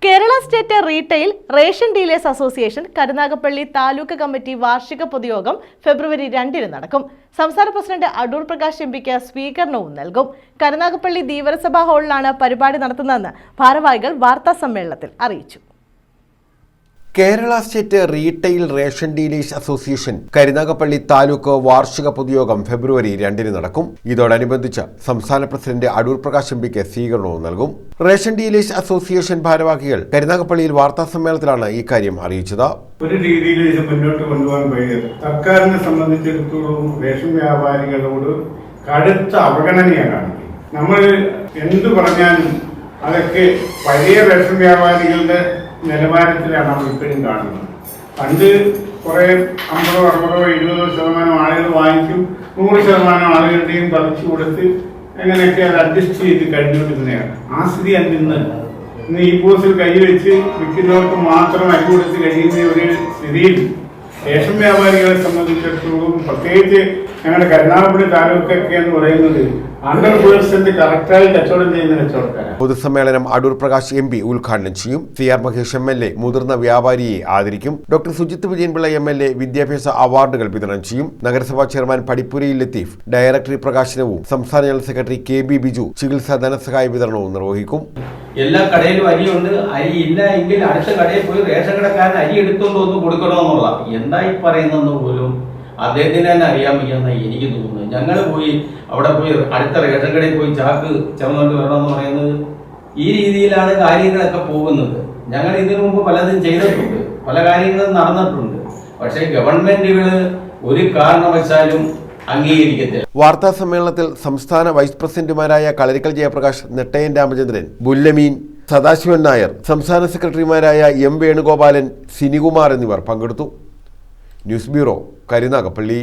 Kerala state retail ration dealers association Karunagappally taluk committee വാർഷിക പൊതുയോഗം ഫെബ്രുവരി 2 നടക്കും. സംസ്ഥാന പ്രസിഡന്റ് അടൂർ പ്രകാശ് എംപിക്ക് സ്വീകരണവും നൽകും. കരുനാഗപ്പള്ളി ധീവരസഭാ ഹാളിലാണ് പരിപാടി നടത്തുന്നതെന്ന് ഭാരവാഹികൾ വാർത്താസമ്മേളനത്തിൽ അറിയിച്ചു. Kerala state retail ration dealers association Karunagappally taluk വാർഷിക പൊതുയോഗം ഫെബ്രുവരി 2 നടക്കും. ഇതോടനുബന്ധിച്ച് സംസ്ഥാന പ്രസിഡന്റ് അടൂർ പ്രകാശ് എംപിക്ക് സ്വീകരണവും നൽകും. റേഷൻ ഡീലേഴ്സ് അസോസിയേഷൻ ഭാരവാഹികൾ കരുനാഗപ്പള്ളിയിൽ വാർത്താസമ്മേളനത്തിലാണ് ഇക്കാര്യം അറിയിച്ചത്. ഒരു രീതിയിൽ ഇത് മുന്നോട്ട് കൊണ്ടുപോകാൻ കഴിയും. സർക്കാരിനെ സംബന്ധിച്ചിടത്തോളം റേഷൻ വ്യാപാരികളോട് കടുത്ത അവഗണനയാണ്. നമ്മൾ എന്തു പറഞ്ഞാലും അതൊക്കെ പഴയ റേഷൻ വ്യാപാരികളുടെ നിലവാരത്തിലാണ് നമ്മൾ ഇപ്പോഴും കാണുന്നത്. പണ്ട് കുറെ 50, 60, 70% ആളുകൾ വാങ്ങിക്കും, 100% ആളുകളുടെയും പറിച്ചു കൊടുത്ത് അങ്ങനെയൊക്കെ അത് അഡ്ജസ്റ്റ് ചെയ്ത് കഴിഞ്ഞുകൊണ്ടിരുന്നതാണ്. ആ സ്ഥിതി ഇന്ന് ഈ പോസ്റ്റിൽ കൈവച്ച് വിൽക്കുന്നവർക്ക് മാത്രം അരി കൊടുത്ത് കഴിയുന്ന ഒരു സ്ഥിതിയിൽ റേഷൻ വ്യാപാരികളെ സംബന്ധിച്ചിടത്തോളം പ്രത്യേകിച്ച് ഞങ്ങളുടെ കരുനാഗപ്പള്ളി താലൂക്കൊക്കെ എന്ന് പറയുന്നത് 100% കറക്റ്റായി കച്ചവടം ചെയ്യുന്ന കച്ചവടക്കാരാണ്. പൊതുസമ്മേളനം അടൂർ പ്രകാശ് എംപി ഉദ്ഘാടനം ചെയ്യും. CR മഹേഷ് MLA മുതിർന്ന വ്യാപാരിയെ ആദരിക്കും. ഡോക്ടർ സുജിത് വിജയൻപിള്ള MLA വിദ്യാഭ്യാസ അവാർഡുകൾ വിതരണം ചെയ്യും. നഗരസഭാ ചെയർമാൻ പടിപ്പുരയിൽ ലത്തീഫ് ഡയറക്ടറി പ്രകാശനവും സംസ്ഥാന ജനറൽ സെക്രട്ടറി KB ബിജു ചികിത്സാ ധനസഹായ വിതരണവും നിർവഹിക്കും. എല്ലാ കടയിലും അരിയുണ്ട്. അരി ഇല്ല എങ്കിൽ അടുത്ത കടയിൽ പോയി റേഷൻ കടക്കാരൻ അരി എടുത്തുകൊണ്ട് ഒന്ന് കൊടുക്കണമെന്നുള്ള എന്തായി പറയുന്നെന്ന് പോലും അദ്ദേഹത്തിന് തന്നെ അറിയാൻ വയ്യെന്ന് എനിക്ക് തോന്നുന്നു. ഞങ്ങൾ പോയി അവിടെ പോയി അടുത്ത റേഷൻ കടയിൽ പോയി ചാക്ക് ചുമന്നുകൊണ്ട് വരണമെന്ന് പറയുന്നത് ഈ രീതിയിലാണ് കാര്യങ്ങളൊക്കെ പോകുന്നത്. ഞങ്ങൾ ഇതിനു മുമ്പ് പലതും ചെയ്തിട്ടുണ്ട്, പല കാര്യങ്ങളും നടന്നിട്ടുണ്ട്. പക്ഷേ ഗവൺമെന്റുകൾ ഒരു കാരണവശാലും അംഗീകരിക്കത്തില്ല. വാർത്താ സമ്മേളനത്തിൽ സംസ്ഥാന വൈസ് പ്രസിഡന്റുമാരായ കളരിക്കൽ ജയപ്രകാശ്, നെട്ടയൻ രാമചന്ദ്രൻ, ബുല്ലമീൻ, സദാശിവൻ നായർ, സംസ്ഥാന സെക്രട്ടറിമാരായ M വേണുഗോപാലൻ, സിനികുമാർ എന്നിവർ പങ്കെടുത്തു. News bureau, Karunagappally.